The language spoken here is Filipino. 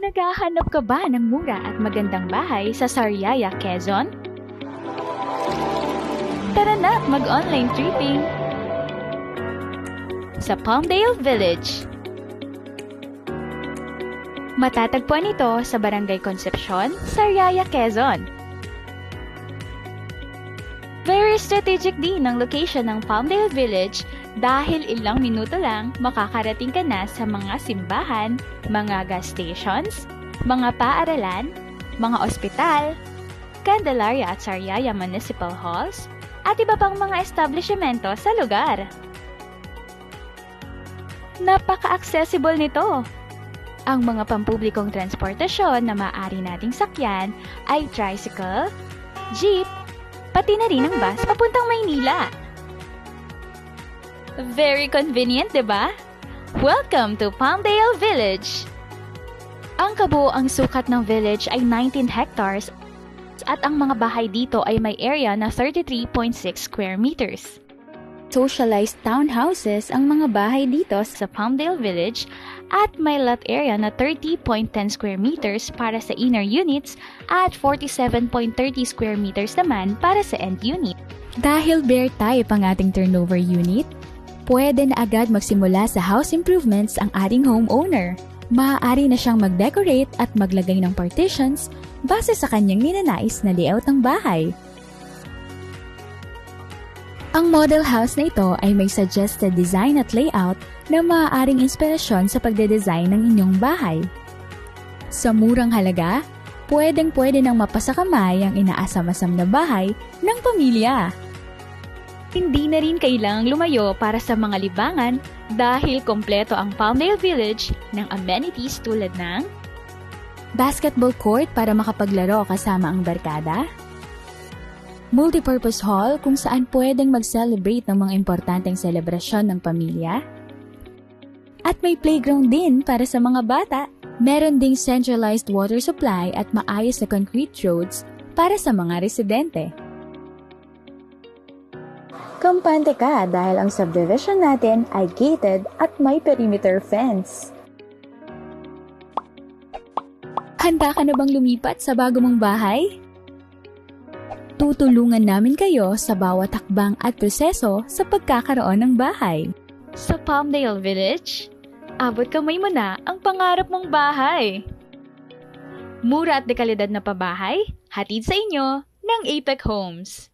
Naghahanap ka ba ng mura at magandang bahay sa Sariaya, Quezon? Tara na at mag-online tripping sa Palmdale Village. Matatagpuan ito sa Barangay Concepcion, Sariaya, Quezon. Very strategic din ang location ng Palmdale Village dahil ilang minuto lang makakarating ka na sa mga simbahan, mga gas stations, mga paaralan, mga ospital, Candelaria at Sariaya Municipal Halls, at iba pang mga establishmento sa lugar. Napaka-accessible nito. Ang mga pampublikong transportasyon na maaari nating sakyan ay tricycle, jeep, pati na rin ang bus papuntang Maynila. Very convenient, diba? Welcome to Palmdale Village! Ang kabuoang sukat ng village ay 19 hectares at ang mga bahay dito ay may area na 33.6 square meters. Socialized townhouses ang mga bahay dito sa Palmdale Village at may lot area na 30.10 square meters para sa inner units at 47.30 square meters naman para sa end unit. Dahil bare type ang ating turnover unit, pwede na agad magsimula sa house improvements ang ating homeowner. Maaari na siyang mag-decorate at maglagay ng partitions base sa kanyang ninanais na layout ng bahay. Ang model house na ito ay may suggested design at layout na maaaring inspirasyon sa pagde-design ng inyong bahay. Sa murang halaga, pwedeng-pwede nang mapasakamay ang inaasam-asam na bahay ng pamilya. Hindi na rin kailangang lumayo para sa mga libangan dahil kompleto ang Palmdale Village ng amenities tulad ng basketball court para makapaglaro kasama ang barkada, multipurpose hall kung saan pwedeng mag-celebrate ng mga importanteng selebrasyon ng pamilya, at may playground din para sa mga bata. Meron ding centralized water supply at maayos na concrete roads para sa mga residente. Kampante ka dahil ang subdivision natin ay gated at may perimeter fence. Handa ka na bang lumipat sa bago mong bahay? Tutulungan namin kayo sa bawat hakbang at proseso sa pagkakaroon ng bahay. Sa Palmdale Village, abot kamay mo na ang pangarap mong bahay. Mura at dekalidad na pabahay, hatid sa inyo ng Apex Homes.